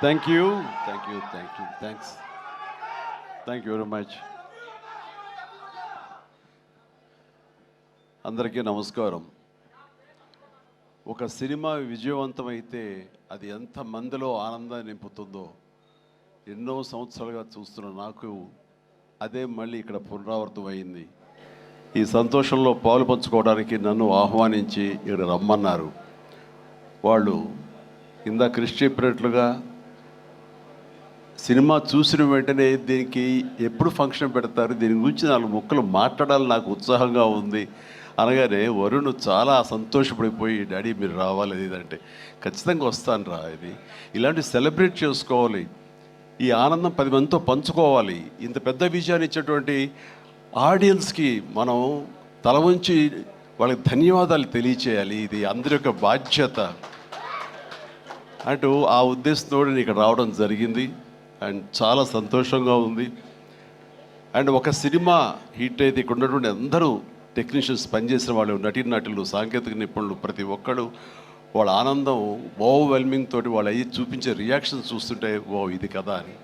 Thank you. Thanks. Thank you very much. అందరికీ నమస్కారం. ఒక సినిమా విజయవంతమైతే అది ఎంత మందిలో ఆనందాన్ని నింపుతుందో ఎన్నో సంవత్సరాలుగా చూస్తున్న నాకు అదే మళ్ళీ ఇక్కడ పునరావృతం అయింది. ఈ సంతోషంలో పాలు పంచుకోవడానికి నన్ను ఆహ్వానించి ఇక్కడ రమ్మన్నారు. వాళ్ళు ఇందాక కృషి చెప్పినట్లుగా సినిమా చూసిన వెంటనే దీనికి ఎప్పుడు ఫంక్షన్ పెడతారు, దీని గురించి 4 ముక్కలు మాట్లాడాలని నాకు ఉత్సాహంగా ఉంది అనగానే వరుణ్ చాలా సంతోషపడిపోయి, డాడీ మీరు రావాలి లేదంటే ఖచ్చితంగా వస్తాను రా, ఇది ఇలాంటి సెలబ్రేట్ చేసుకోవాలి, ఈ ఆనందం 10 మందితో పంచుకోవాలి. ఇంత పెద్ద విజయాన్ని ఇచ్చేటువంటి ఆడియన్స్కి మనం తల వంచి వాళ్ళకి ధన్యవాదాలు తెలియచేయాలి. ఇది అందరి యొక్క బాధ్యత అంటూ ఆ ఉద్దేశంతో నేను ఇక్కడ రావడం జరిగింది. అండ్ చాలా సంతోషంగా ఉంది. అండ్ ఒక సినిమా హిట్ అయితే ఇక్కడ ఉన్నటువంటి అందరూ టెక్నీషియన్స్, పనిచేసిన వాళ్ళు, నటులు, సాంకేతిక నిపుణులు, ప్రతి ఒక్కళ్ళు వాళ్ళ ఆనందం ఓవర్వెల్మింగ్ తోటి వాళ్ళు అయ్యి చూపించే రియాక్షన్స్ చూస్తుంటే ఓ ఇది కదా అని.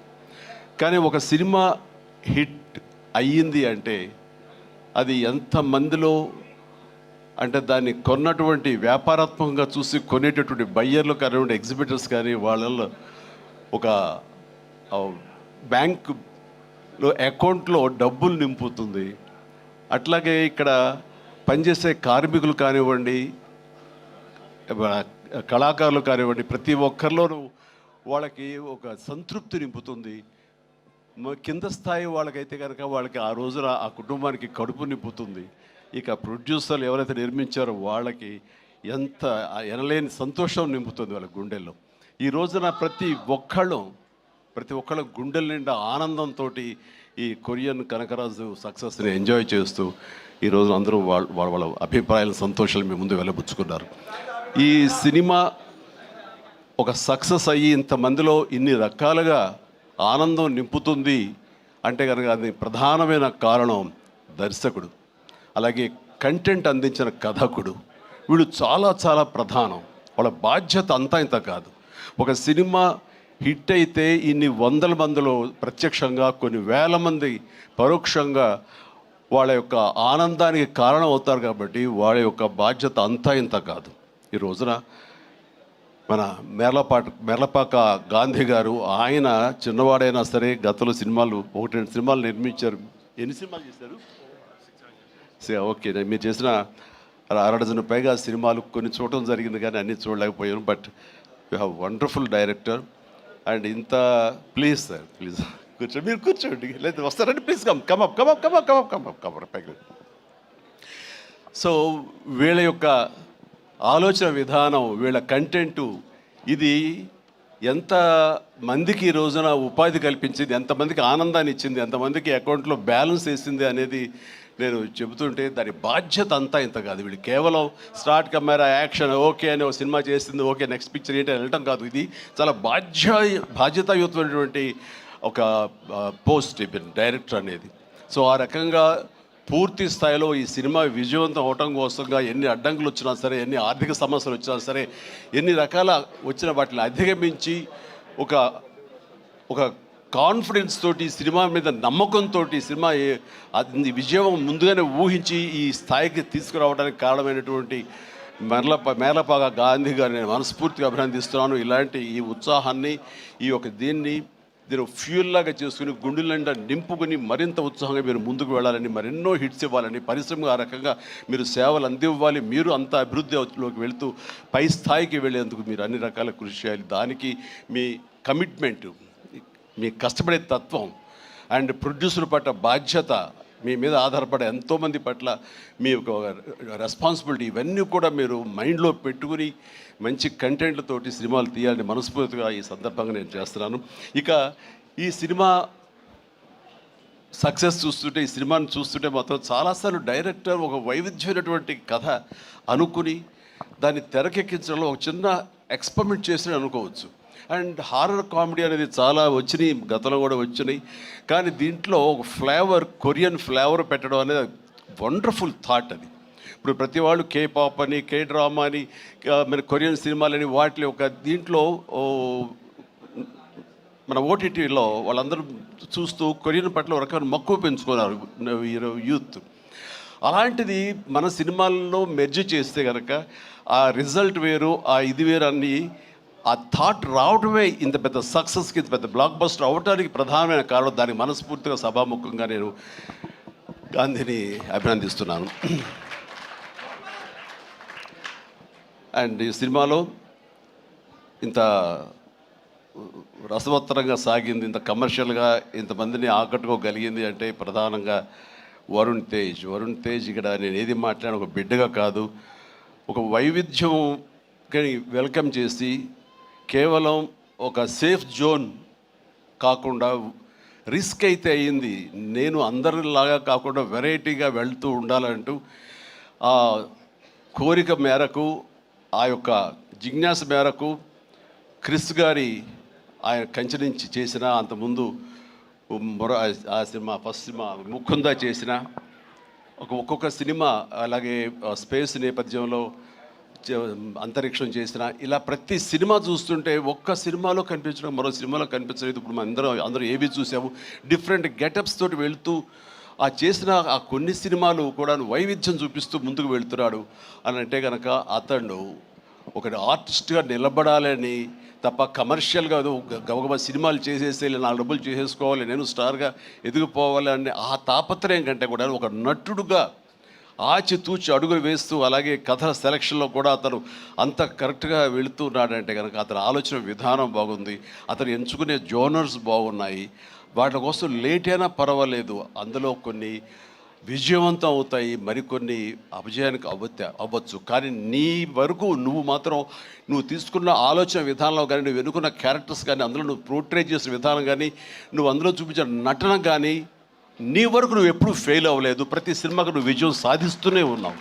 కానీ ఒక సినిమా హిట్ అయ్యింది అంటే అది ఎంతమందిలో అంటే దాన్ని కొన్నటువంటి వ్యాపారాత్మకంగా చూసి కొనేటటువంటి బయ్యర్లు కానివ్వండి, ఎగ్జిబిటర్స్ కానీ వాళ్ళల్లో ఒక బ్యాంకులో అకౌంట్లో డబ్బులు నింపుతుంది. అట్లాగే ఇక్కడ పనిచేసే కార్మికులు కానివ్వండి, కళాకారులు కానివ్వండి, ప్రతి ఒక్కరిలోనూ వాళ్ళకి ఒక సంతృప్తి నింపుతుంది. కింద స్థాయి వాళ్ళకైతే కనుక వాళ్ళకి ఆ రోజున ఆ కుటుంబానికి కడుపు నింపుతుంది. ఇక ప్రొడ్యూసర్లు ఎవరైతే నిర్మించారో వాళ్ళకి ఎంత ఎనలేని సంతోషం నింపుతుంది వాళ్ళ గుండెల్లో. ఈ రోజున ప్రతి ఒక్కళ్ళ గుండెల నిండా ఆనందంతో ఈ కొరియన్ కనకరాజు సక్సెస్ని ఎంజాయ్ చేస్తూ ఈరోజు అందరూ వాళ్ళ అభిప్రాయాల సంతోషాలు మీ ముందు వెళ్ళబుచ్చుకున్నారు. ఈ సినిమా ఒక సక్సెస్ అయ్యి ఇంతమందిలో ఇన్ని రకాలుగా ఆనందం నింపుతుంది అంటే కనుక అది ప్రధానమైన కారణం దర్శకుడు, అలాగే కంటెంట్ అందించిన కథకుడు. వీళ్ళు చాలా చాలా ప్రధానం. వాళ్ళ బాధ్యత అంతా ఇంత కాదు. ఒక సినిమా హిట్ అయితే ఇన్ని వందల మందిలో ప్రత్యక్షంగా, కొన్ని వేల మంది పరోక్షంగా వాళ్ళ యొక్క ఆనందానికి కారణం అవుతారు. కాబట్టి వాళ్ళ యొక్క బాధ్యత అంతా ఇంత కాదు. ఈ రోజున మన మేర్లపాక గాంధీ గారు, ఆయన చిన్నవాడైనా సరే గతంలో సినిమాలు 1-2 సినిమాలు నిర్మించారు. ఎన్ని సినిమాలు చేశారు? ఓకే, మీరు చేసిన 6 డజన్ పైగా సినిమాలు కొన్ని చూడటం జరిగింది కానీ అన్నీ చూడలేకపోయాను. But you have wonderful director. And ఇంత ప్లీజ్ సార్, ప్లీజ్ కూర్చోండి, మీరు కూర్చోండి, లేదు వస్తారండి, ప్లీజ్ కమ్ పైకి. సో వీళ్ళ యొక్క ఆలోచన విధానం, వీళ్ళ కంటెంటు, ఇది ఎంత మందికి ఈ రోజున ఉపాధి కల్పించింది, ఎంతమందికి ఆనందాన్ని ఇచ్చింది, ఎంతమందికి అకౌంట్లో బ్యాలెన్స్ వేసింది అనేది నేను చెబుతుంటే దాని బాధ్యత అంతా ఇంత కాదు. వీళ్ళు కేవలం స్టార్ట్ కెమెరా యాక్షన్ ఓకే అని ఒక సినిమా చేసింది, ఓకే నెక్స్ట్ పిక్చర్ ఏంటి అని వెళ్ళటం కాదు. ఇది చాలా బాధ్యతాయుతమైనటువంటి ఒక పోస్ట్ డైరెక్టర్ అనేది. సో ఆ రకంగా పూర్తి స్థాయిలో ఈ సినిమా విజయవంతం అవటం కోసంగా ఎన్ని అడ్డంకులు వచ్చినా సరే, ఎన్ని ఆర్థిక సమస్యలు వచ్చినా సరే, ఎన్ని రకాల వచ్చిన వాటిని అధిగమించి ఒక కాన్ఫిడెన్స్ తోటి, సినిమా మీద నమ్మకంతో సినిమా విజయం ముందుగానే ఊహించి ఈ స్థాయికి తీసుకురావడానికి కారణమైనటువంటి మేర్లపాక గాంధీ గారిని నేను మనస్ఫూర్తిగా అభినందిస్తున్నాను. ఇలాంటి ఈ ఉత్సాహాన్ని, దీన్ని ఫ్యూల్ లాగా చేసుకుని గుండెల నిండా నింపుకుని మరింత ఉత్సాహంగా మీరు ముందుకు వెళ్ళాలని, మరెన్నో హిట్స్ ఇవ్వాలని, పరిశ్రమ ఆ రకంగా మీరు సేవలు అందివ్వాలి. మీరు అంత అభివృద్ధిలోకి వెళుతూ పై స్థాయికి వెళ్ళేందుకు మీరు అన్ని రకాల కృషి చేయాలి. దానికి మీ కమిట్మెంటు, మీ కష్టపడే తత్వం అండ్ ప్రొడ్యూసర్ పట్ల బాధ్యత, మీ మీద ఆధారపడే ఎంతోమంది పట్ల మీ యొక్క రెస్పాన్సిబిలిటీ, ఇవన్నీ కూడా మీరు మైండ్లో పెట్టుకుని మంచి కంటెంట్లతోటి సినిమాలు తీయాలని మనస్ఫూర్తిగా ఈ సందర్భంగా నేను చేస్తున్నాను. ఇక ఈ సినిమా సక్సెస్ చూస్తుంటే, ఈ సినిమాని చూస్తుంటే మాత్రం చాలాసార్లు డైరెక్టర్ ఒక వైవిధ్యమైనటువంటి కథ అనుకుని దాన్ని తెరకెక్కించడంలో ఒక చిన్న ఎక్స్పెరిమెంట్ చేసి అనుకోవచ్చు. అండ్ హారర్ కామెడీ అనేది చాలా వచ్చినాయి, గతంలో కూడా వచ్చినాయి. కానీ దీంట్లో ఒక ఫ్లేవర్, కొరియన్ ఫ్లేవర్ పెట్టడం అనేది వండర్ఫుల్ థాట్ అది. ఇప్పుడు ప్రతి వాళ్ళు కే పాప్ అని, కే డ్రామా అని, మన కొరియన్ సినిమాలని, వాటి ఒక దీంట్లో మన ఓటీటీలో వాళ్ళందరూ చూస్తూ కొరియన్ పట్ల ఒక రకమైన మక్కువ పెంచుకున్నారు యూత్. అలాంటిది మన సినిమాల్లో మెర్జ్ చేస్తే కనుక ఆ రిజల్ట్ వేరు, ఆ ఇది వేరు అన్ని ఆ థాట్ రావడమే ఇంత పెద్ద సక్సెస్కి, ఇంత పెద్ద బ్లాక్ బస్టర్ అవడానికి ప్రధానమైన కారణం. దానికి మనస్ఫూర్తిగా సభాముఖంగా నేను గాంధీని అభినందిస్తున్నాను. అండ్ ఈ సినిమాలో ఇంత రసవత్తరంగా సాగింది, ఇంత కమర్షియల్గా ఇంతమందిని ఆకట్టుకోగలిగింది అంటే ప్రధానంగా వరుణ్ తేజ్ ఇక్కడ నేను ఏది మాట్లాడిన ఒక బిడ్డగా కాదు, ఒక వైవిధ్యం వెల్కమ్ చేసి కేవలం ఒక సేఫ్ జోన్ కాకుండా రిస్క్ అయితే అయ్యింది, నేను అందరిలాగా కాకుండా వెరైటీగా వెళ్తూ ఉండాలంటూ ఆ కోరిక మేరకు, ఆ యొక్క జిజ్ఞాస మేరకు క్రిస్ గారి ఆయన కంచె నుంచి చేసిన, అంతకుముందు ఆ సినిమా ఫస్ట్ సినిమా ముకుందా చేసిన, ఒక్కొక్క సినిమా అలాగే స్పేస్ నేపథ్యంలో అంతరిక్షం చేసిన, ఇలా ప్రతి సినిమా చూస్తుంటే ఒక్క సినిమాలో కనిపించడం మరో సినిమాలో కనిపించలేదు. ఇప్పుడు మనం అందరూ ఏవి చూసాము, డిఫరెంట్ గెటప్స్ తోటి వెళుతూ ఆ చేసిన ఆ కొన్ని సినిమాలు కూడా వైవిధ్యం చూపిస్తూ ముందుకు వెళ్తున్నాడు అని అంటే కనుక అతను ఒక ఆర్టిస్ట్గా నిలబడాలని తప్ప కమర్షియల్గా గబగబా సినిమాలు చేసేసి 4 డబ్బులు చేసేసుకోవాలి, నేను స్టార్గా ఎదిగిపోవాలి అనే ఆ తాపత్రయం కంటే కూడా ఒక నటుడుగా ఆచితూచి అడుగులు వేస్తూ, అలాగే కథల సెలక్షన్లో కూడా అతను అంత కరెక్ట్గా వెళుతున్నాడంటే కనుక అతని ఆలోచన విధానం బాగుంది, అతను ఎంచుకునే జోనర్స్ బాగున్నాయి. వాటి కోసం లేట్ అయినా పర్వాలేదు, అందులో కొన్ని విజయవంతం అవుతాయి, మరికొన్ని అపజయానికి అవ్వచ్చు. కానీ నీ వరకు నువ్వు మాత్రం నువ్వు తీసుకున్న ఆలోచన విధానంలో కానీ, నువ్వు ఎన్నుకున్న క్యారెక్టర్స్ కానీ, అందులో నువ్వు పోర్ట్రేట్ చేసిన విధానం కానీ, నువ్వు అందులో చూపించిన నటన కానీ, నీ వరకు నువ్వు ఎప్పుడూ ఫెయిల్ అవ్వలేదు. ప్రతి సినిమాకు నువ్వు విజయం సాధిస్తూనే ఉన్నావు.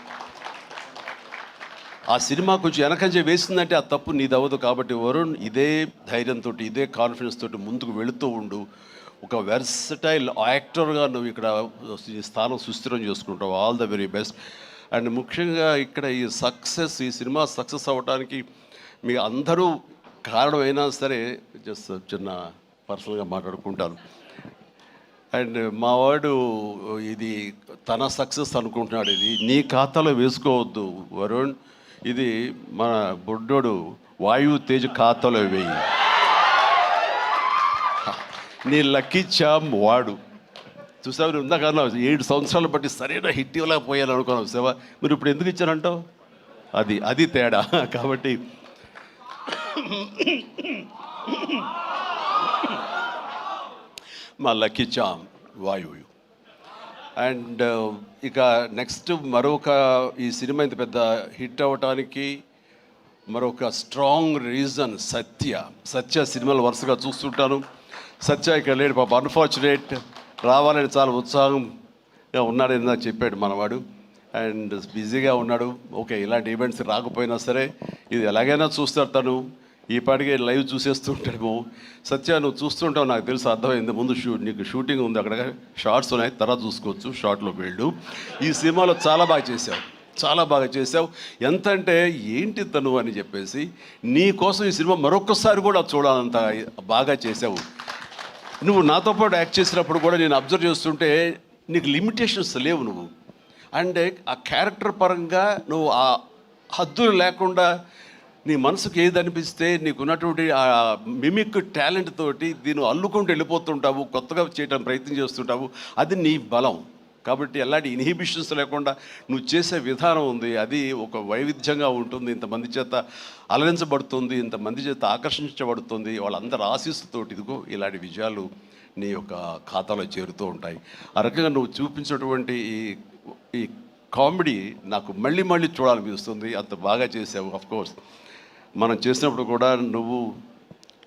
ఆ సినిమా కొంచెం వెనకంజ వేసిందంటే ఆ తప్పు నీది అవ్వదు. కాబట్టి వరుణ్ ఇదే ధైర్యంతో, ఇదే కాన్ఫిడెన్స్ తోటి ముందుకు వెళుతూ ఉండు. ఒక వెర్సటైల్ యాక్టర్గా నువ్వు ఇక్కడ ఈ స్థానం సుస్థిరం చేసుకుంటావు. All the very best. And ముఖ్యంగా ఇక్కడ ఈ సినిమా సక్సెస్ అవ్వడానికి మీ అందరూ కారణమైనా సరే, జస్ట్ చిన్న పర్సనల్గా మాట్లాడుకుంటాను. అండ్ మావాడు ఇది తన సక్సెస్ అనుకుంటున్నాడు, ఇది నీ ఖాతాలో వేసుకోవద్దు వరుణ్, ఇది మన బుడ్డోడు వాయు తేజ్ ఖాతాలో వేయి. నీ లక్కీ చామ్ వాడు చూసావు. ఇందాక 7 సంవత్సరాలు బట్టి సరైన హిట్ ఇవ్వలేకపోయాను అనుకున్నావు సేవ, మీరు ఇప్పుడు ఎందుకు ఇచ్చారంటావు? అది తేడా. కాబట్టి మా లక్కీ చామ్ వాయువు. అండ్ ఇక నెక్స్ట్ మరొక ఈ సినిమా ఇంత పెద్ద హిట్ అవ్వటానికి మరొక స్ట్రాంగ్ రీజన్ సత్య సినిమాలు వరుసగా చూస్తుంటాను. సత్య ఇక్కడ లేడు పాప, అన్ఫార్చునేట్. రావాలని చాలా ఉత్సాహంగా ఉన్నాడు, ఇందాక చెప్పాడు మనవాడు. అండ్ బిజీగా ఉన్నాడు. ఓకే, ఇలాంటి ఈవెంట్స్ రాకపోయినా సరే ఇది ఎలాగైనా చూస్తారు. తను ఈ పాటికి లైవ్ చూసేస్తుంటాడేమో. సత్య నువ్వు చూస్తుంటావు, నాకు తెలుసు, అర్థమైంది. ముందు నీకు షూటింగ్ ఉంది, అక్కడ షార్ట్స్ ఉన్నాయి, తర్వాత చూసుకోవచ్చు, షార్ట్లోకి వెళ్ళు. ఈ సినిమాలో చాలా బాగా చేసావు. ఎంత అంటే ఏంటి తను అని చెప్పేసి నీ కోసం ఈ సినిమా మరొకసారి కూడా చూడాలంత బాగా చేసావు. నువ్వు నాతో పాటు యాక్ట్ చేసినప్పుడు కూడా నేను అబ్జర్వ్ చేస్తుంటే నీకు లిమిటేషన్స్ లేవు నువ్వు. అండ్ ఆ క్యారెక్టర్ పరంగా నువ్వు ఆ హద్దులు లేకుండా నీ మనసుకు ఏది అనిపిస్తే నీకున్నటువంటి ఆ మిమిక్ టాలెంట్ తోటి దీన్ని అల్లుకుంటూ వెళ్ళిపోతుంటావు, కొత్తగా చేయడం ప్రయత్నం చేస్తుంటావు. అది నీ బలం. కాబట్టి ఎలాంటి ఇన్హిబిషన్స్ లేకుండా నువ్వు చేసే విధానం ఉంది, అది ఒక వైవిధ్యంగా ఉంటుంది. ఇంతమంది చేత అలరించబడుతుంది, ఇంతమంది చేత ఆకర్షించబడుతుంది. వాళ్ళందరూ ఆశీస్సుతోటి ఇదిగో ఇలాంటి విజయాలు నీ యొక్క ఖాతాలో చేరుతూ ఉంటాయి. ఆ రకంగా నువ్వు చూపించినటువంటి ఈ కామెడీ నాకు మళ్ళీ చూడాలనిపిస్తుంది. అంత బాగా చేసావు. ఆఫ్కోర్స్ మనం చేసినప్పుడు కూడా నువ్వు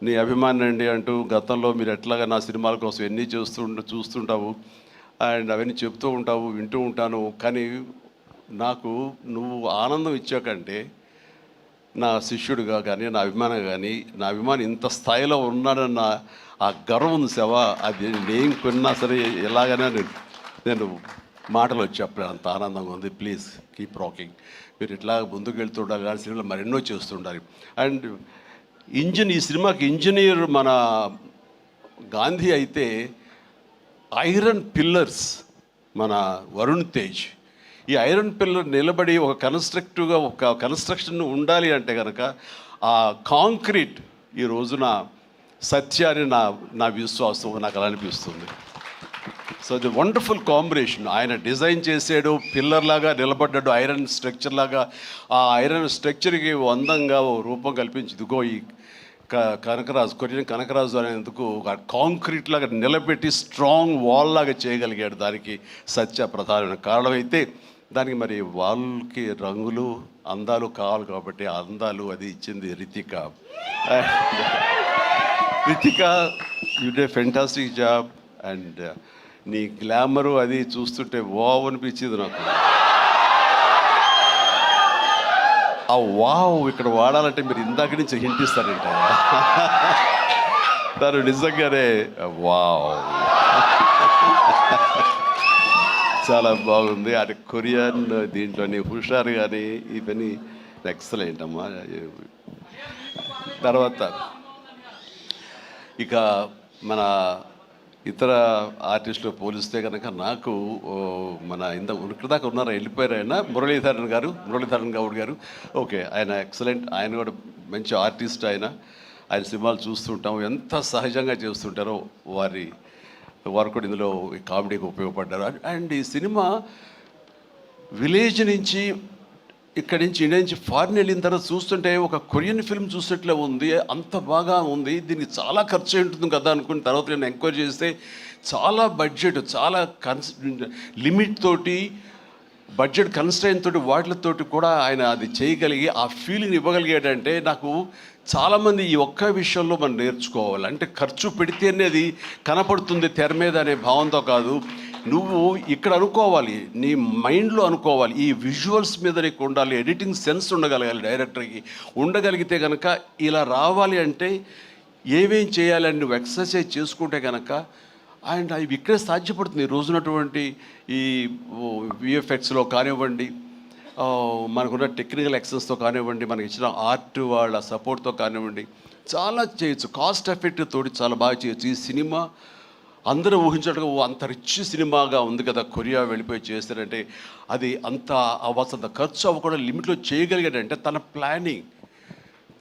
నీ అభిమాని అండి అంటూ గతంలో మీరు ఎట్లాగా నా సినిమాల కోసం ఎన్ని చూస్తుంటావు అండ్ అవన్నీ చెప్తూ ఉంటావు, వింటూ ఉంటాను. కానీ నాకు నువ్వు ఆనందం ఇచ్చాకంటే నా శిష్యుడిగా కానీ నా అభిమాని ఇంత స్థాయిలో ఉన్నాడన్న ఆ గర్వం ఉంది సేవ. అది నేను కొన్నా సరే ఎలాగైనా నేను మాటలు చెప్పలేను, అంత ఆనందంగా ఉంది. Please keep rocking. మీరు ఇట్లా ముందుకు వెళ్తుండాలి, కానీ సినిమాలో మరెన్నో చేస్తుండాలి. అండ్ ఈ సినిమాకి ఇంజనీర్ మన గాంధీ అయితే ఐరన్ పిల్లర్స్ మన వరుణ్ తేజ్. ఈ ఐరన్ పిల్లర్ నిలబడి ఒక కన్స్ట్రక్టివ్గా ఒక కన్స్ట్రక్షన్ ఉండాలి అంటే కనుక ఆ కాంక్రీట్ ఈ రోజున సత్యాన్ని నా విశ్వాసం, నాకు అలా అనిపిస్తుంది. So the wonderful combination. ఆయన డిజైన్ చేసాడు, పిల్లర్ లాగా నిలబడ్డాడు, ఐరన్ స్ట్రక్చర్ లాగా. ఆ ఐరన్ స్ట్రక్చర్కి అందంగా ఓ రూపం కల్పించి ఇదిగో ఈ కనకరాజు, కొరియన్ కనకరాజు అనేందుకు కాంక్రీట్ లాగా నిలబెట్టి స్ట్రాంగ్ వాల్ లాగా చేయగలిగాడు. దానికి సత్య ప్రధానమైన కారణం. అయితే దానికి మరి వాళ్ళకి రంగులు అందాలు కావాలి కాబట్టి ఆ అందాలు అది ఇచ్చింది Ritika. Ritika, you day fantastic job. And నీ గ్లామరు అది చూస్తుంటే వావ్ అనిపించింది నాకు. ఆ వావ్ ఇక్కడ వాడాలంటే మీరు ఇందాక నుంచి హింట్ ఇస్తారంట. తను నిజంగానే వావ్ చాలా బాగుంది. అది కొరియన్ దీంట్లోని హుషారు కానీ ఇవన్నీ ఎక్సలెంట్ అమ్మా. తర్వాత ఇక మన ఇతర ఆర్టిస్టులు పోలిస్తే కనుక నాకు మన ఉనికిదాకా ఉన్నారా, వెళ్ళిపోయారు ఆయన, మురళీధరన్ గౌడ్ గారు. ఓకే, ఆయన ఎక్సలెంట్. ఆయన కూడా మంచి ఆర్టిస్ట్. ఆయన సినిమాలు చూస్తుంటాం, ఎంత సహజంగా చేస్తుంటారో వారు కూడా ఇందులో కామెడీకి ఉపయోగపడ్డారు. అండ్ ఈ సినిమా విలేజ్ నుంచి ఇక్కడి నుంచి ఇండియా నుంచి ఫారిన్ వెళ్ళిన తర్వాత చూస్తుంటే ఒక కొరియన్ ఫిల్మ్ చూసినట్లే ఉంది. అంత బాగా ఉంది. దీనికి చాలా ఖర్చు అయి ఉంటుంది కదా అనుకున్న తర్వాత నేను ఎంక్వైరీ చేస్తే చాలా బడ్జెట్, చాలా లిమిట్ తోటి, బడ్జెట్ కన్స్ట్రైన్ తోటి, వాటితోటి కూడా ఆయన అది చేయగలిగి ఆ ఫీలింగ్ ఇవ్వగలిగాడంటే నాకు చాలామంది ఈ ఒక్క విషయంలో మనం నేర్చుకోవాలి. అంటే ఖర్చు పెడితేనే అది కనపడుతుంది తెర మీద అనే భావంతో కాదు, నువ్వు ఇక్కడ అనుకోవాలి, నీ మైండ్లో అనుకోవాలి. ఈ విజువల్స్ మీద నీకు ఉండాలి, ఎడిటింగ్ సెన్స్ ఉండగలగాలి. డైరెక్టర్కి ఉండగలిగితే కనుక ఇలా రావాలి అంటే ఏమేం చేయాలని నువ్వు ఎక్సర్సైజ్ చేసుకుంటే కనుక అండ్ అవి ఇక్కడే సాధ్యపడుతుంది. ఈ రోజునటువంటి ఈ విఎఫ్ఎక్స్లో కానివ్వండి, మనకున్న టెక్నికల్ ఎక్సెస్తో కానివ్వండి, మనకి ఇచ్చిన ఆర్ట్ వాళ్ళ సపోర్ట్తో కానివ్వండి, చాలా చేయొచ్చు. కాస్ట్ ఎఫెక్టివ్ తోటి చాలా బాగా చేయొచ్చు. ఈ సినిమా అందరూ ఊహించట్టుగా అంత రిచ్ సినిమాగా ఉంది కదా, కొరియా వెళ్ళిపోయి చేస్తారంటే అది అంత అవ్వాల్సినంత ఖర్చు అవ్వకుండా లిమిట్లో చేయగలిగాడంటే తన ప్లానింగ్,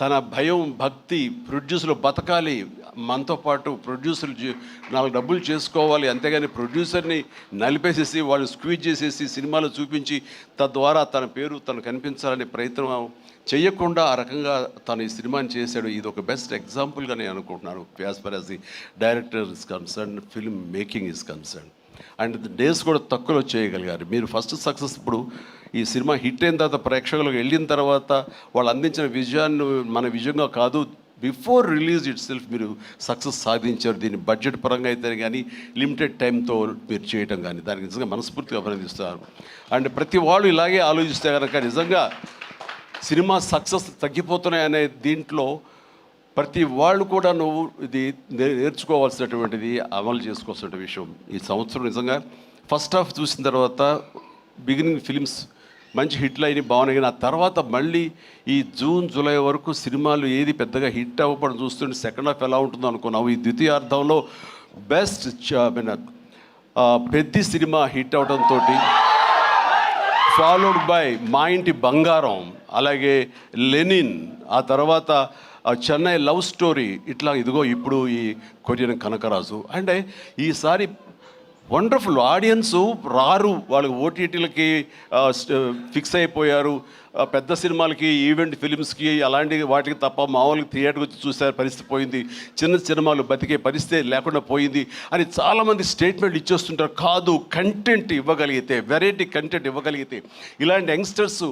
తన భయం, భక్తి, ప్రొడ్యూసర్లు బతకాలి, మనతో పాటు ప్రొడ్యూసర్లు 4 డబ్బులు చేసుకోవాలి, అంతేగాని ప్రొడ్యూసర్ని నలిపేసేసి వాళ్ళు స్క్వీజ్ చేసేసి సినిమాలు చూపించి తద్వారా తన పేరు తను కనిపించాలనే ప్రయత్నం చేయకుండా ఆ రకంగా తను ఈ సినిమాని చేశాడు. ఇది ఒక బెస్ట్ ఎగ్జాంపుల్గా నేను అనుకుంటున్నాను as for as the director is concern, film making is concern. And days కూడా తక్కువలో చేయగలిగారు. మీరు ఫస్ట్ సక్సెస్ ఇప్పుడు ఈ సినిమా హిట్ అయిన తర్వాత ప్రేక్షకులకు వెళ్ళిన తర్వాత వాళ్ళు అందించిన విజయాన్ని మన విజయంగా కాదు, బిఫోర్ రిలీజ్ ఇట్ సెల్ఫ్ మీరు సక్సెస్ సాధించారు. దీన్ని బడ్జెట్ పరంగా అయితే కానీ లిమిటెడ్ టైంతో మీరు చేయటం కానీ దానికి నిజంగా మనస్ఫూర్తిగా అభినందిస్తారు. అండ్ ప్రతి వాళ్ళు ఇలాగే ఆలోచిస్తే కనుక నిజంగా సినిమా సక్సెస్ తగ్గిపోతున్నాయనే దీంట్లో ప్రతి వాళ్ళు కూడా నువ్వు ఇది నేర్చుకోవాల్సినటువంటిది, అమలు చేసుకోవాల్సిన విషయం. ఈ సంవత్సరం నిజంగా ఫస్ట్ హాఫ్ చూసిన తర్వాత బిగినింగ్ ఫిలిమ్స్ మంచి హిట్లు అయినాయి, బాగున్నాయి. కానీ ఆ తర్వాత మళ్ళీ ఈ జూన్ జూలై వరకు సినిమాలు ఏది పెద్దగా హిట్ అవ్వడం చూస్తుంటే సెకండ్ హాఫ్ ఎలా ఉంటుందో అనుకున్నావు. ఈ ద్వితీయార్థంలో బెస్ట్ పెద్ద సినిమా హిట్ అవడంతో ఫాలోడ్ బై మా ఇంటి బంగారం, అలాగే లెనిన్, ఆ తర్వాత చెన్నై లవ్ స్టోరీ, ఇట్లా ఇదిగో ఇప్పుడు ఈ కొరియన్ కనకరాజు. అంటే ఈసారి వండర్ఫుల్ ఆడియన్స్ రారు, వాళ్ళకి ఓటీటీలకి ఫిక్స్ అయిపోయారు. పెద్ద సినిమాలకి, ఈవెంట్ ఫిలిమ్స్కి అలాంటి వాటికి తప్ప మామూలుగా థియేటర్కి వచ్చి చూసే పరిస్థితి పోయింది. చిన్న సినిమాలు బతికే పరిస్థితి లేకుండా పోయింది అని చాలామంది స్టేట్మెంట్లు ఇచ్చేస్తుంటారు. కాదు, కంటెంట్ ఇవ్వగలిగితే, వెరైటీ కంటెంట్ ఇవ్వగలిగితే, ఇలాంటి యంగ్స్టర్స్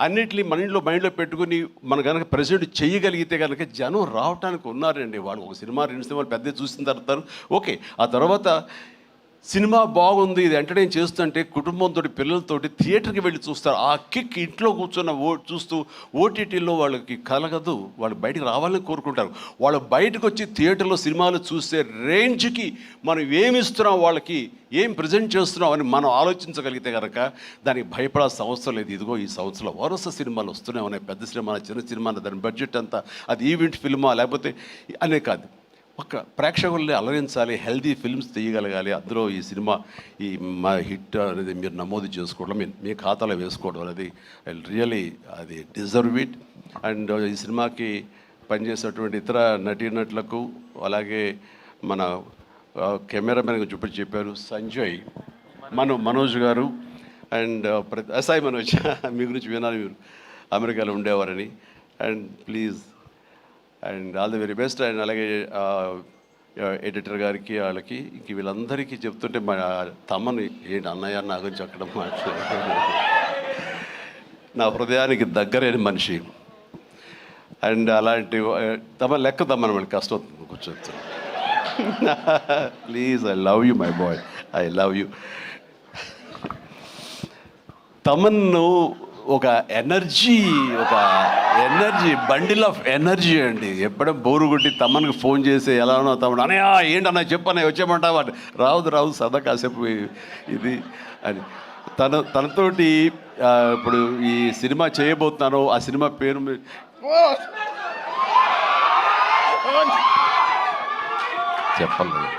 అన్నిటినీ మైండ్లో పెట్టుకుని మనం కనుక ప్రెజెంట్ చేయగలిగితే కనుక జనం రావడానికి ఉన్నారండి. వాళ్ళు ఒక సినిమా 2 సినిమాలు పెద్ద చూసిన తర్వాత ఓకే, ఆ తర్వాత సినిమా బాగుంది, ఇది ఎంటర్టైన్ చేస్తుంటే కుటుంబంతో, పిల్లలతోటి థియేటర్కి వెళ్ళి చూస్తారు. ఆ కిక్ ఇంట్లో కూర్చున్న చూస్తూ ఓటీటీలో వాళ్ళకి కలగదు. వాళ్ళు బయటికి రావాలని కోరుకుంటారు. వాళ్ళు బయటకు వచ్చి థియేటర్లో సినిమాలు చూసే రేంజ్కి మనం ఏమి ఇస్తున్నాం, వాళ్ళకి ఏం ప్రజెంట్ చేస్తున్నాం అని మనం ఆలోచించగలిగితే కనుక దానికి భయపడాల్సిన అవసరం లేదు. ఇదిగో ఈ సంవత్సరంలో వరుస సినిమాలు వస్తూనే ఉన్నాయి. పెద్ద సినిమా, చిన్న సినిమా, దాని బడ్జెట్ అంతా అది ఈవెంట్ ఫిల్మా లేకపోతే అనే కాదు, ఒక ప్రేక్షకుల్ని అలరించాలి, హెల్తీ ఫిల్మ్స్ తీయగలగాలి. అందులో ఈ సినిమా ఈ మా హిట్ అనేది మీరు నమోదు చేసుకోవడం, మీ ఖాతాలో వేసుకోవడం అనేది రియలీ అది డిజర్వ్ ఇట్. అండ్ ఈ సినిమాకి పనిచేసేటువంటి ఇతర నటీనటులకు, అలాగే మన కెమెరామెన్ చూపించి చెప్పారు సంజయ్, మనోజ్ గారు అండ్ సాయి మనోజ్ మీ గురించి వినాలి, మీరు అమెరికాలో ఉండేవారని. And please and all the very best. And అలాగే ఎడిటర్ గారికి, వాళ్ళకి ఇంక వీళ్ళందరికీ చెప్తుంటే మా తమ్మని ఏంటి అన్నయ్య నా గురించి అక్కడ నా హృదయానికి దగ్గరైన మనిషి. అండ్ అలాంటి లెక్క తమ్మని మనకి కష్టం అవుతుంది కూర్చోవచ్చు. Please, I love you my boy, I love you. తమన్ను ఒక ఎనర్జీ బండిల్ ఆఫ్ ఎనర్జీ అండి. ఎప్పుడో బోరు కొట్టి తమ్మనికి ఫోన్ చేసి ఎలా ఉన్నావు తమ్ముడు, అనయ్య ఏంటన్నా చెప్పన్నా వచ్చేయమంటావా, రాదు సదా కాసేపు ఇది అని. తనతోటి ఇప్పుడు ఈ సినిమా చేయబోతున్నాను, ఆ సినిమా పేరు చెప్పలేదు,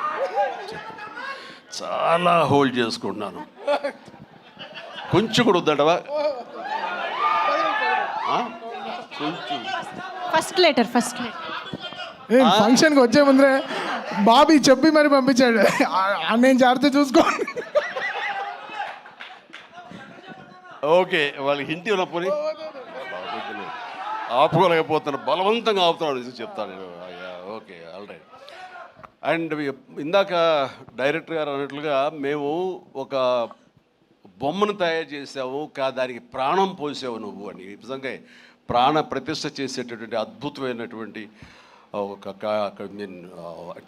చాలా హోల్డ్ చేసుకుంటున్నాను. కొంచెం కూడా వద్దంటవా? ఫస్ట్ లెటర్ ఫంక్షన్కి వచ్చే ముందరే బాబీ చెప్పి మరి పంపించాడు, నేను జాగ్రత్త చూసుకోండి. ఓకే, వాళ్ళకి హింట్ ఉన్నప్పుడు ఆపుకోలేకపోతున్నాను, బలవంతంగా ఆపుతున్నాడు చెప్తాను. Okay, all right. అండ్ ఇందాక డైరెక్టర్ గారు అన్నట్లుగా మేము ఒక బొమ్మను తయారు చేసావు, దానికి ప్రాణం పోసావు నువ్వు అని. నిజంగా ప్రాణ ప్రతిష్ఠ చేసేటటువంటి అద్భుతమైనటువంటి ఒక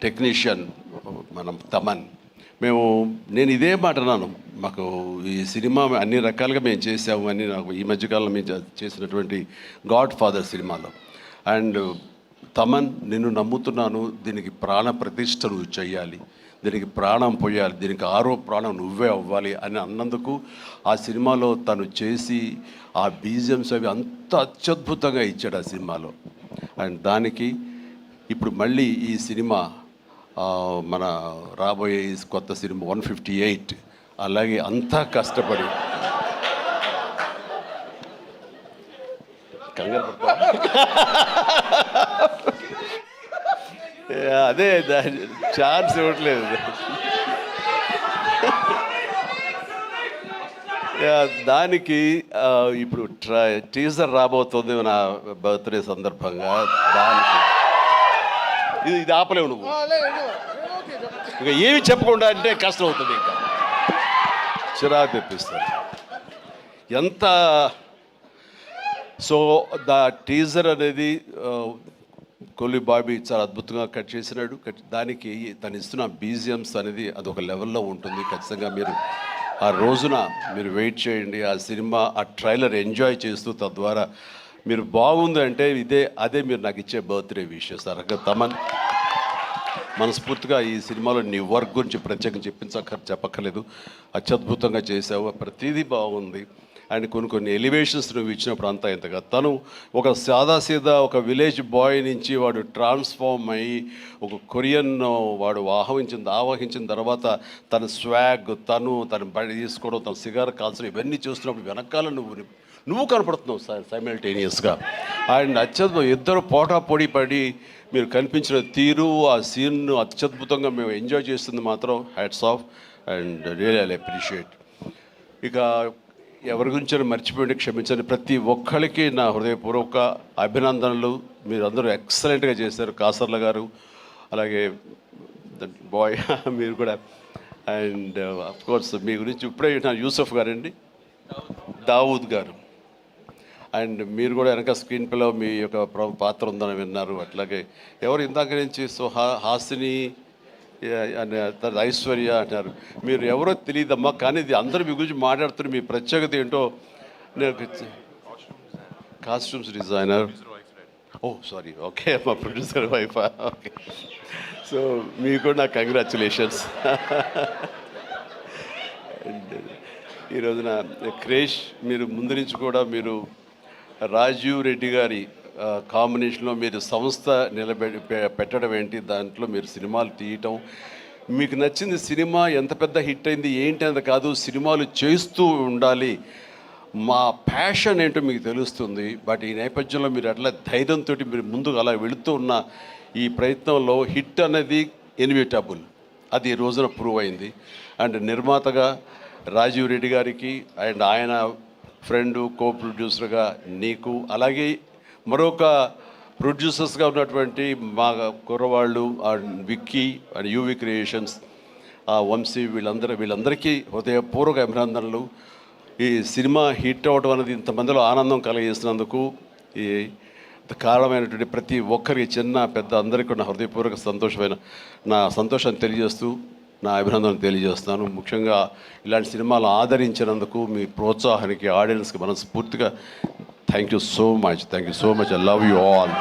టెక్నీషియన్ మనం తమన్. నేను ఇదే మాట అన్నాను, మాకు ఈ సినిమా అన్ని రకాలుగా మేము చేసాము అని. నాకు ఈ మధ్యకాలంలో మేము చేసినటువంటి గాడ్ ఫాదర్ సినిమాలో, అండ్ తమన్ నిన్ను నమ్ముతున్నాను, దీనికి ప్రాణ ప్రతిష్ఠ నువ్వు చెయ్యాలి, దీనికి ప్రాణం పోయాలి, దీనికి ప్రాణం నువ్వే అవ్వాలి అని అన్నందుకు ఆ సినిమాలో తను చేసి ఆ బీజిఎమ్స్ అవి అంత అత్యద్భుతంగా ఇచ్చాడు ఆ సినిమాలో. అండ్ దానికి ఇప్పుడు మళ్ళీ ఈ సినిమా మన రాబోయే కొత్త సినిమా 158 అలాగే అంతా కష్టపడి కంగారు అదే ఛాన్స్ ఇవ్వట్లేదు. దానికి ఇప్పుడు టీజర్ రాబోతుంది నా బర్త్డే సందర్భంగా. దానికి ఇది ఆపలేవు నువ్వు, ఇంకా ఏమి చెప్పకుండా అంటే కష్టం అవుతుంది, ఇంకా చిరాకు తెప్పిస్తారు ఎంత. సో టీజర్ అనేది కొల్లి బాబీ చాలా అద్భుతంగా కట్ చేసినాడు. దానికి తను ఇస్తున్న బీజిఎమ్స్ అనేది అదొక లెవెల్లో ఉంటుంది. ఖచ్చితంగా మీరు ఆ రోజున మీరు వెయిట్ చేయండి, ఆ సినిమా ఆ ట్రైలర్ ఎంజాయ్ చేస్తూ తద్వారా మీరు బాగుంది అంటే అదే మీరు నాకు ఇచ్చే బర్త్డే విషెస్. తమన్ మనస్ఫూర్తిగా ఈ సినిమాలో నీ వర్క్ గురించి ప్రత్యేకంగా చెప్పక్కర్లేదు, అత్యద్భుతంగా చేసావు, ప్రతిదీ బాగుంది. అండ్ కొన్ని ఎలివేషన్స్ నువ్వు ఇచ్చినప్పుడు అంతా ఇంతగా తను ఒక సాదాసీదా ఒక విలేజ్ బాయ్ నుంచి వాడు ట్రాన్స్ఫార్మ్ అయ్యి ఒక కొరియన్ వాడు ఆవహించిన తర్వాత తన స్వాగ్, తన బడి తీసుకోవడం, తన సిగార్ కాల్చడం, ఇవన్నీ చూస్తున్నప్పుడు వెనకాల నువ్వు కనపడుతున్నావు సైమల్టేనియస్గా. అండ్ అత్యద్భుతం, ఇద్దరు పోటీ పడి మీరు కనిపించిన తీరు, ఆ సీన్ను అత్యద్భుతంగా మేము ఎంజాయ్ చేస్తుంది మాత్రం hats off and really I appreciate. ఇక ఎవరి గురించి మర్చిపోయింది క్షమించండి. ప్రతి ఒక్కరికి నా హృదయపూర్వక అభినందనలు. మీరు అందరూ ఎక్సలెంట్గా చేశారు. కాసర్ల గారు, అలాగే బాయ్ మీరు కూడా. అండ్ అఫ్కోర్స్ మీ గురించి ఇప్పుడే యూసఫ్ గారండి, దావూద్ గారు. అండ్ మీరు కూడా వెనక స్క్రీన్ ప్లేలో మీ యొక్క పాత్ర ఉందని విన్నారు. అట్లాగే ఎవరు ఇందాక నుంచి హాసిని ఐశ్వర్య అంటారు. మీరు ఎవరో తెలియదమ్మా, కానీ ఇది అందరూ మీ గురించి మాట్లాడుతున్నారు. మీ ప్రత్యేకత ఏంటో నేను కాస్ట్యూమ్స్ డిజైనర్, సారీ, ఓకే, మా ప్రొడ్యూసర్ వైఫ్. ఓకే, సో మీకు కూడా నా కంగ్రాచులేషన్స్. అండ్ ఈ రోజున క్రేష్ మీరు ముందు నుంచి కూడా మీరు రాజీవ్ రెడ్డి గారి కాంబినేషన్లో మీరు సంస్థ పెట్టడం ఏంటి, దాంట్లో మీరు సినిమాలు తీయటం, మీకు నచ్చింది సినిమా ఎంత పెద్ద హిట్ అయింది ఏంటి అనేది కాదు, సినిమాలు చేస్తూ ఉండాలి, మా ప్యాషన్ ఏంటో మీకు తెలుస్తుంది. బట్ ఈ నేపథ్యంలో మీరు అట్లా ధైర్యంతో మీరు ముందుకు అలా వెళుతూ ఉన్న ఈ ప్రయత్నంలో హిట్ అనేది ఇన్విటబుల్, అది ఈ రోజున ప్రూవ్ అయింది. అండ్ నిర్మాతగా రాజీవ్ రెడ్డి గారికి అండ్ ఆయన ఫ్రెండు కో ప్రొడ్యూసర్గా నీకు, అలాగే మరొక ప్రొడ్యూసర్స్గా ఉన్నటువంటి మా కుర్రవాళ్ళు Vicky and UV creations, Vamsi, వీళ్ళందరికీ హృదయపూర్వక అభినందనలు. ఈ సినిమా హిట్ అవ్వడం అనేది ఇంతమందిలో ఆనందం కలిగిస్తున్నందుకు ఈ కారణమైనటువంటి ప్రతి ఒక్కరికి, చిన్న పెద్ద అందరికీ నా హృదయపూర్వక నా సంతోషాన్ని తెలియజేస్తూ నా అభినందనలు తెలియజేస్తున్నాను. ముఖ్యంగా ఇలాంటి సినిమాలు ఆదరించినందుకు మీ ప్రోత్సాహానికి, ఆడియన్స్కి మనస్ఫూర్తిగా thank you so much. I love you all.